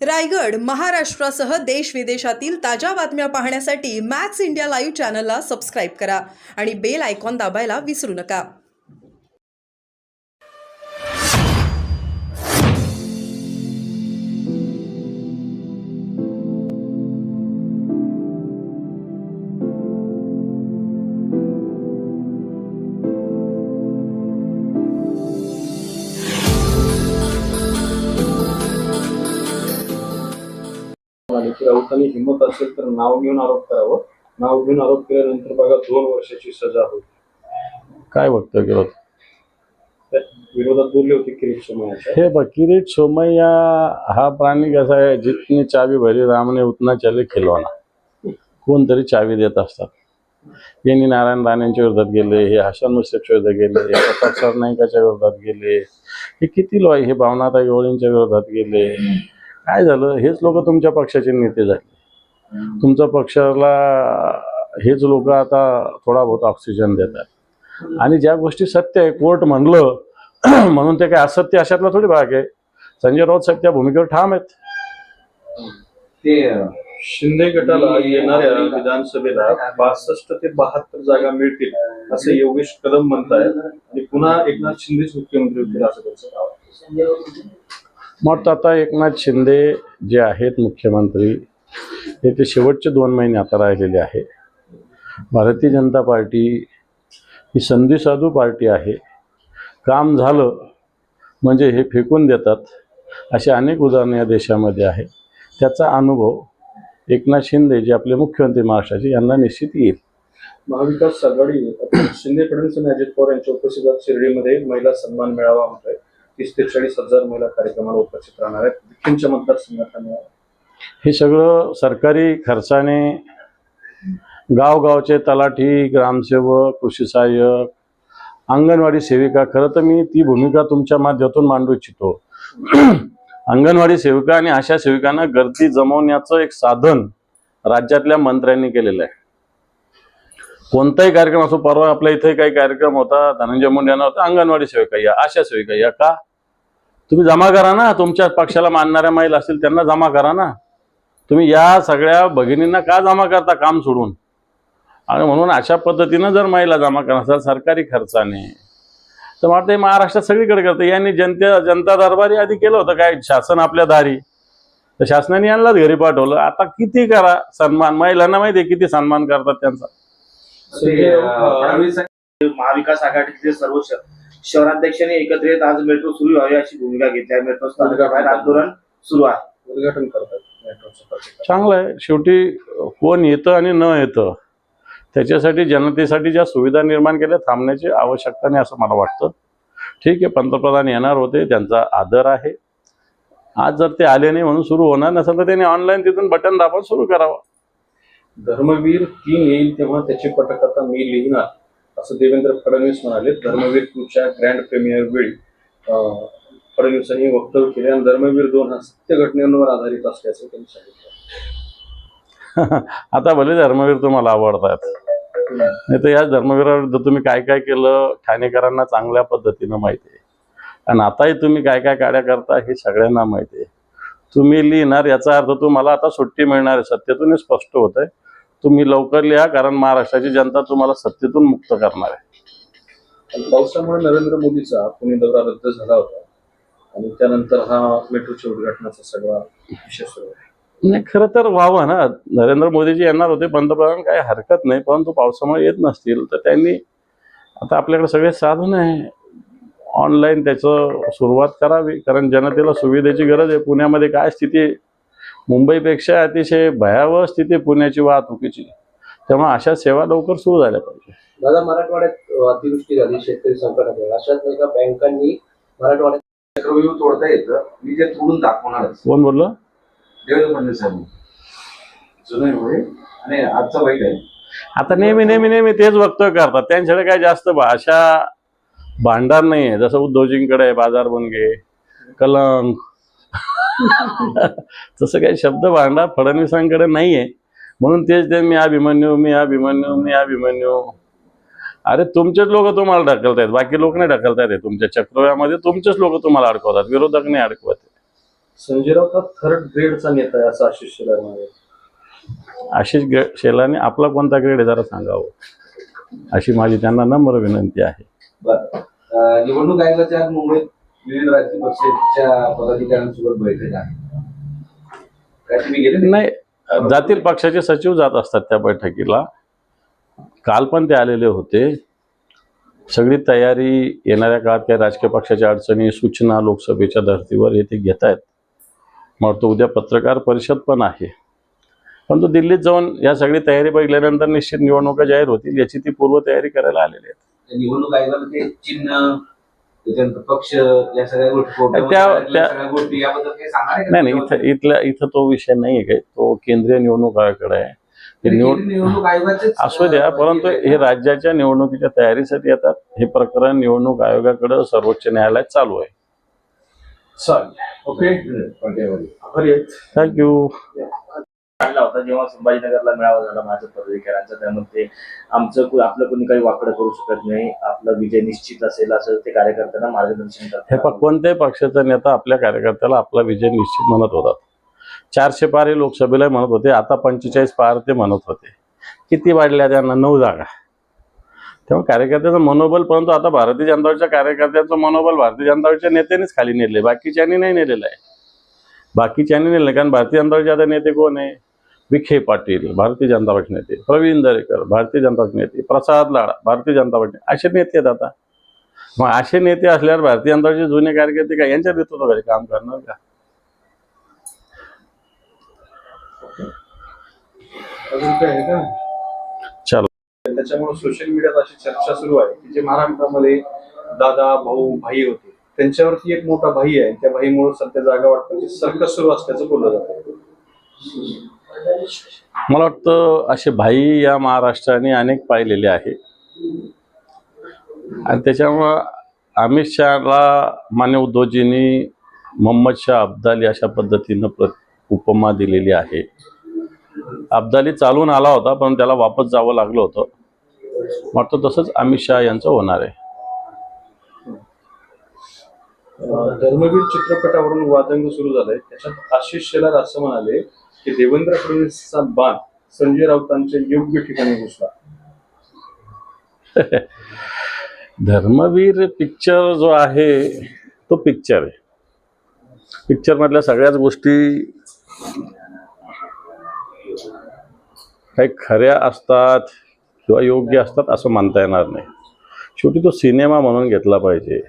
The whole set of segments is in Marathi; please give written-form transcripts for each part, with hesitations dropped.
रायगड, महाराष्ट्रासह देश विदेशातील ताज्या बातम्या पाहण्यासाठी मॅक्स इंडिया लाईव्ह चॅनलला सबस्क्राईब करा आणि बेल आयकॉन दाबायला विसरू नका. की राऊतांनी हिंमत असेल तर नाव घेऊन आरोप करावं. नाव घेऊन आरोप केल्यानंतर बघा 2 वर्षाची सजा होईल. काय वक्तव्य केलं होतं? विरोधात बोलले होते किरीट सोमय्या. हे बघ, किरीट सोमय्या हा प्राणी कसा आहे, जितनी चावी भरी रामने उतना चले खिलवाना. कोणतरी चावी देत असतात. यांनी नारायण राणेंच्या विरोधात गेले, हे हसन मुश्रीफच्या विरोधात गेले, हे प्रताप सरनाईकाच्या विरोधात गेले, हे किती लोक, हे भावनाताई गवळींच्या विरोधात गेले. काय झालं, हेच लोक तुमच्या पक्षाचे नेते झाले. तुमच्या पक्षाला हेच लोक आता थोडा बहुत ऑक्सिजन देतात. आणि ज्या गोष्टी सत्य आहे, कोर्ट म्हणलं म्हणून ते काय असत्य अशातला थोडी भाग आहे. संजय राऊत साहेब त्या भूमिकेवर ठाम आहेत. ते शिंदे गटाला येणाऱ्या विधानसभेला 62 ते 72 जागा मिळतील असं योगेश कदम म्हणतायत आणि पुन्हा एकनाथ शिंदेच मुख्यमंत्री होतील असं त्यांचं. मग आता एकनाथ शिंदे जे आहेत मुख्यमंत्री, ते शेवटचे 2 महिने आता राहिलेले आहे. भारतीय जनता पार्टी ही संधिसाधू पार्टी आहे. काम झालं म्हणजे हे फेकून देतात, असे अनेक उदाहरणे या देशामध्ये आहे. त्याचा अनुभव एकनाथ शिंदे जे आपले मुख्यमंत्री महाराष्ट्राचे यांना निश्चित येईल. महाविकास आघाडी शिंदे फडणवीस आणि अजित पवार यांच्या उपस्थितीत शिर्डीमध्ये महिला सन्मान मेळावा होतोय. 30 ते 40,000 महिला कार्यक्रमाला उपस्थित राहणार आहेत. विखेंच्या मतदारसंघात हे सगळं सरकारी खर्चाने गावगावचे तलाठी, ग्रामसेवक, कृषी सहाय्यक, अंगणवाडी सेविका, खरं तर मी ती भूमिका तुमच्या माध्यमातून मांडू इच्छितो. अंगणवाडी सेविका आणि आशा सेविकांना गर्दी जमवण्याचं एक साधन राज्यातल्या मंत्र्यांनी केलेलं आहे. कोणताही कार्यक्रम असो, परवा आपल्या इथे काही कार्यक्रम होता, धनंजय मुंडे यांना होता, अंगणवाडी सेविका या, आशा सेविका या. का? तुम्ही जमा करा ना. तुमच्या पक्षाला मानणाऱ्या महिला असतील त्यांना जमा करा ना. तुम्ही या सगळ्या भगिनींना का जमा करता काम सोडून? आणि म्हणून अशा पद्धतीनं जर महिला जमा करणार असाल सरकारी खर्चाने, तर मला ते महाराष्ट्रात सगळीकडे करतं. यांनी जनता दरबारी आधी केलं होतं काय, शासन आपल्या दारी, तर शासनाने यांनाच घरी पाठवलं. आता किती करा सन्मान, महिलांना माहिती आहे किती सन्मान करतात त्यांचा. महाविकास आघाडीचे सर्व शहराध्यक्षांनी एकत्र येत आज मेट्रो सुरू व्हावी अशी भूमिका घेतली आहे. मेट्रो बाहेर आंदोलन सुरू आहे, उद्घाटन करतात मेट्रोचं. चांगलं आहे. शेवटी कोण येतं आणि न येतं त्याच्यासाठी जनतेसाठी ज्या सुविधा निर्माण केल्या थांबण्याची आवश्यकता नाही असं मला वाटतं. ठीक आहे, पंतप्रधान येणार होते, त्यांचा आदर आहे. आज जर ते आले नाही म्हणून सुरू होणार नसेल तर त्यांनी ऑनलाईन तिथून बटन दाबून सुरू करावं. धर्मवीर 3 येईल तेव्हा त्याची पटकथा मी लिहिणार असं देवेंद्र फडणवीस म्हणाले. धर्मवीर 2च्या ग्रँड प्रीमियर वेळी फडणवीसांनी वक्तव्य केले आणि धर्मवीर 2 हा सत्य घटनेवर आधारित असल्याचं त्यांनी सांगितलं. आता भले धर्मवीर तुम्हाला आवडतात, नाही तर या धर्मवीरावर तुम्ही काय काय केलं ठाणेकरांना चांगल्या पद्धतीनं माहिती आहे. आणि आताही तुम्ही काय काय काड्या करता हे सगळ्यांना माहिती आहे. तुम्ही लिहिणार याचा अर्थ तुम्हाला आता सुट्टी मिळणार आहे. सत्तेतून स्पष्ट होत आहे. तुम्ही लवकर लिहा, कारण महाराष्ट्राची जनता तुम्हाला सत्तेतून मुक्त करणार आहे. पावसामुळे नरेंद्र मोदीचा पुणे दौरा रद्द झाला होता आणि त्यानंतर हा मेट्रोच्या उद्घाटनाचा सगळा विषय सुरू आहे. नाही, खरं तर व्हावं ना. नरेंद्र मोदीजी येणार होते पंतप्रधान, काही हरकत नाही. परंतु पावसामुळे येत नसतील तर त्यांनी, आता आपल्याकडे सगळे साधन आहे, ऑनलाईन त्याचं सुरुवात करावी. कारण जनतेला सुविधेची गरज आहे. पुण्यामध्ये काय स्थिती आहे, मुंबईपेक्षा अतिशय भयावह स्थिती पुण्याची वाहतुकीची. त्यामुळे अशा सेवा लवकर सुरू झाल्या पाहिजे. दादा, मराठवाड्यात अतिवृष्टी झाली, शेतकरी संकटात आहे. अशात एका बँकांनी मराठवाड्यात चक्रव्यूह तोडता येतं, मी ते तोडून दाखवणार. कोण बोललं? देवेंद्र फडणवीस साहेब. जुने होय आणि आजचा वाईट आहे. आता नेहमी नेहमी नेहमी तेच वक्तव्य करतात. त्यांच्याकडे काय जास्त भाषा भांडार नाही आहे. जसं उद्धवजींकडे आहे बाजार बनगे, कलंक, तसं काही शब्द भांडार फडणवीसांकडे नाही आहे. म्हणून तेच ते मी अभिमन्यू, मी अभिमन्यू, मी अभिमन्यू. अरे तुमचेच लोक तुम्हाला ढकलतायत, बाकी लोक नाही ढकलतायत. तुमच्या चक्रव्यामध्ये तुमचेच लोक तुम्हाला अडकवतात, विरोधक नाही अडकवत. संजय राऊत हा थर्ड ग्रेडचा नेता आहे असं आशिष शेलार म्हणाले. आशिष शेलारने आपला कोणता ग्रेड आहे जरा सांगावं अशी माझी त्यांना नम्र विनंती आहे. बरं निवडणूक आयोगाच्या आज मुंबईत विविध राजकीय पक्षाच्या पदाधिकाऱ्यांसोबत बैठक आहे. काय तुम्ही गेले नाही? नाही, जातील पक्षाचे सचिव जात असतात त्या बैठकीला. काल पण ते आलेले होते. सगळी तयारी येणाऱ्या काळात काही राजकीय पक्षाच्या अडचणी सूचना लोकसभेच्या धर्तीवर येथे घेत आहेत. मग तो उद्या पत्रकार परिषद पण आहे. पण तो दिल्लीत जाऊन या सगळी तयारी बघितल्यानंतर निश्चित निवडणुका जाहीर होतील याची ती पूर्वतयारी करायला आलेली आहे. निवडणूक आयोगाला ते चिन्ह त्याच्यानंतर पक्ष या सगळ्या गोष्टी याबद्दल काही सांगणार आहे का? नाही, इथं तो विषय नाही आहे काही. तो केंद्रीय निवडणूक आयोगाकडे आहे. ते निवडणूक आयोगाचे असू द्या, परंतु हे राज्याच्या निवडणुकीच्या तयारीसाठी येतात. हे प्रकरण निवडणूक आयोगाकडे सर्वोच्च न्यायालयात चालू आहे. चालेल, ओके, आभारी आहेत. थँक्यू. काढला होता जेव्हा संभाजीनगरला मेळावा झाला भाजप पदाधिकाऱ्यांचा, त्यामध्ये आपलं कोणी काही वाकडं करू शकत नाही, आपला विजय निश्चित असेल असं ते कार्यकर्त्यांना मार्गदर्शन हे करतात. कोणत्याही पक्षाचा नेता आपल्या कार्यकर्त्याला आपला विजय निश्चित म्हणत होता. 400 पार हे लोकसभेला म्हणत होते, आता 45 पार ते म्हणत होते. किती वाढल्या त्यांना? 9 जागा. तेव्हा कार्यकर्त्याचं मनोबल, परंतु आता भारतीय जनता पार्टीच्या कार्यकर्त्यांचं मनोबल भारतीय जनता पार्टीच्या नेत्यांनीच खाली नेले, बाकीच्यांनी नाही नेलेलं आहे. बाकीच्यांनी नेलं कारण भारतीय जनता पार्टीचे आता नेते कोण आहे? विखे पाटील भारतीय जनता पार्टी नेते, प्रवीण दरेकर भारतीय जनता पार्टी नेते, प्रसाद लाडा भारतीय जनता पार्टी, असे नेते आहेत आता. मग असे नेते असल्यावर भारतीय जनता पार्टीचे जुने कार्यकर्ते काय यांच्या नेतृत्वाखाली काम करणार का? अजून काय आहे का? चला. त्याच्यामुळे सोशल मीडियात अशी चर्चा सुरू आहे की जे महाराष्ट्रामध्ये दादा भाऊ भाई होते त्यांच्यावरती एक मोठा भाई आहे, त्या भाईमुळे सध्या जागा वाटपाची सर्कस सुरू असल्याचं बोललं जातं. मला वाटतं असे भाई या महाराष्ट्राने अनेक पाहिलेले आहे आणि त्याच्यामुळं अमित शहाला मान्य उद्धवजींनी मोहम्मद शाह अब्दाली अशा पद्धतीनं उपमा दिलेली आहे. अब्दाली चालून आला होता पण त्याला वापस जावं लागलं होतं. वाटतं तसंच अमित शहा यांचं होणार आहे. धर्मवीर चित्रपटावरून वादंग सुरू झालाय. त्याच्यात आशिष शेलार असं म्हणाले की देवेंद्र फडणवीसचा बाण संजय राऊतांच्या योग्य ठिकाणी घुसला. धर्मवीर पिक्चर जो आहे तो पिक्चर आहे. पिक्चर मधल्या सगळ्याच गोष्टी काही खऱ्या असतात किंवा योग्य असतात असं म्हणता येणार नाही. शेवटी तो सिनेमा म्हणून घेतला पाहिजे.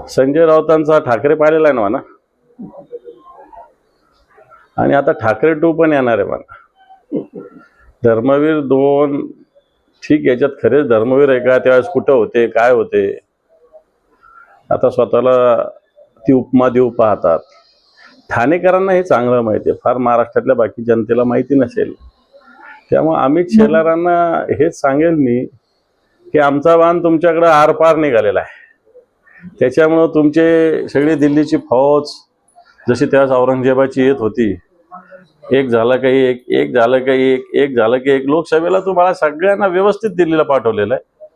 संजय राऊतांचा ठाकरे पाहिलेला आहे ना, आणि आता ठाकरे 2 पण येणार आहे म्हणा. धर्मवीर 2 ठीक, याच्यात खरेच धर्मवीर आहे का? त्यावेळेस कुठं होते, काय होते? आता स्वतःला ती उपमा देऊ पाहतात. ठाणेकरांना हे चांगलं माहिती आहे, फार महाराष्ट्रातल्या बाकी जनतेला माहिती नसेल. त्यामुळे अमित शेलारांना हेच सांगेल मी की आमचा बाण तुमच्याकडे आरपार निघालेला आहे. त्याच्यामुळं तुमचे सगळी दिल्लीची फौज जशी त्यावेळेस औरंगजेबाची येत होती, एक झालं काही एक झालं काही एक झालं की एक. लोकसभेला तुम्हाला सगळ्यांना व्यवस्थित दिल्लीला पाठवलेलं आहे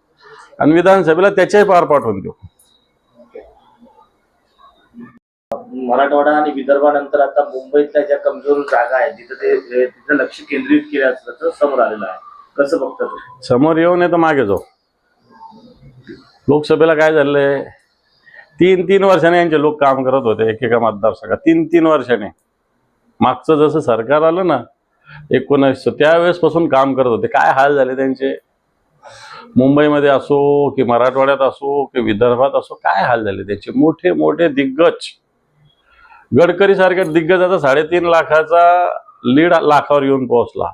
आणि विधानसभेला त्याच्याही पार पाठवून देऊ. मराठवाडा आणि विदर्भानंतर आता मुंबईतल्या ज्या कमजोर जागा आहेत तिथं लक्ष केंद्रित केलं असल्याचं समोर आलेलं आहे. कसं बघतात? समोर येऊ नये तर मागे जाऊ. लोकसभेला काय झालंय, 3 वर्षाने यांचे लोक काम करत होते एकेका मतदारसंघात. 3 वर्षाने. मागचं जसं सरकार आलं ना 1900 त्यावेळेसपासून काम करत होते. काय हाल झाले त्यांचे. मुंबईमध्ये असो की मराठवाड्यात असो की विदर्भात असो, काय हाल झाले त्यांचे. मोठे मोठे दिग्गज, गडकरी सारख्या दिग्गजाचा 3.5 लाखाचा लीड लाखावर येऊन पोहोचला.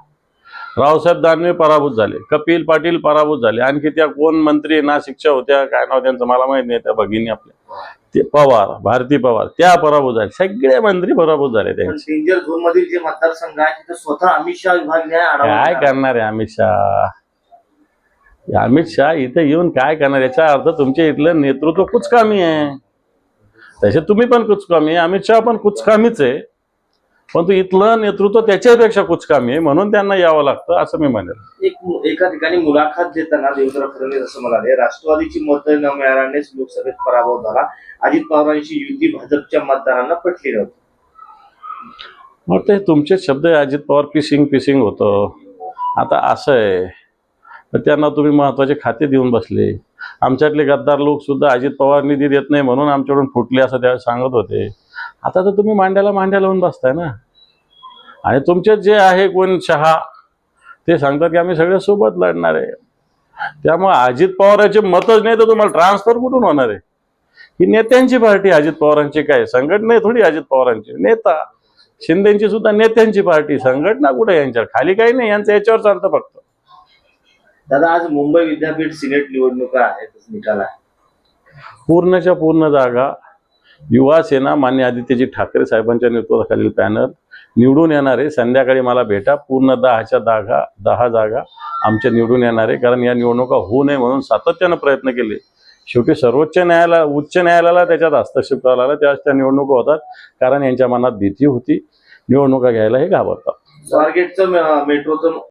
रावसाहेब दानवे पराभूत झाले, कपिल पाटील पराभूत झाले. आणखी त्या कोण मंत्री नाशिकच्या होत्या, काय नाव त्यांचं मला माहित नाही, त्या भगिनी आपल्या ते पवार, भारती पवार, त्या पराभूत झाले. सगळे मंत्री पराभूत झाले त्यांचे. डेंजर झोन मधील जे मतदारसंघ आहे तिथे स्वतः अमित शहा विभागने काय करणार आहे अमित शहा? अमित शहा इथे येऊन काय करणार? याचा अर्थ तुमच्या इथलं नेतृत्व कुचकामी आहे. तसे तुम्ही पण कुचकामी आहे, अमित शहा पण कुचकामीच आहे. परंतु इथलं नेतृत्व त्याच्यापेक्षा कुचकामी आहे, म्हणून त्यांना यावं लागतं असं मी म्हणेल. एका ठिकाणी मुलाखत देताना देवेंद्र फडणवीस असं म्हणाले, राष्ट्रवादीची मतं न मिळाल्यानेच लोकसभेत पराभव झाला. अजित पवारांची युती भाजपच्या मतदारांना पटली नव्हती. मग ते तुमचे शब्द आहे, अजित पवार पिसिंग होतं. आता असं आहे तर त्यांना तुम्ही महत्वाचे खाते देऊन बसले. आमच्यातले गद्दार लोक सुद्धा अजित पवार निधी देत नाही म्हणून आमच्याकडून फुटले असं त्यावेळेस सांगत होते. आता तर तुम्ही मांड्या लावून बसताय ना. आणि तुमचे जे आहे कोण शहा ते सांगतात की आम्ही सगळे सोबत लढणार आहे. त्यामुळे अजित पवारांचे मतच नाही तर तुम्हाला ट्रान्सफर कुठून होणार आहे? ही नेत्यांची पार्टी अजित पवारांची, काय संघटना आहे थोडी अजित पवारांची. नेता शिंदेची सुद्धा नेत्यांची पार्टी, संघटना कुठे यांच्या खाली काही नाही, यांचं याच्यावर चालतं फक्त. दादा, आज मुंबई विद्यापीठ सिनेट निवडणुका आहेत, निकाल आहे. पूर्णच्या पूर्ण जागा युवा सेना मान्य आदित्यजी ठाकरे साहेबांच्या नेतृत्वाखालील पॅनल निवडून येणार आहे. संध्याकाळी मला भेटा. पूर्ण 10 जागा आमच्या निवडून येणार आहे. कारण या निवडणुका होऊ नये म्हणून सातत्यानं प्रयत्न केले. शेवटी उच्च न्यायालयाला त्याच्यात हस्तक्षेप करावा लागला. त्यावेळेस त्या निवडणुका होतात, कारण यांच्या मनात भीती होती. निवडणुका घ्यायला हे घाबरतात. स्वारगेटचं मेट्रोचं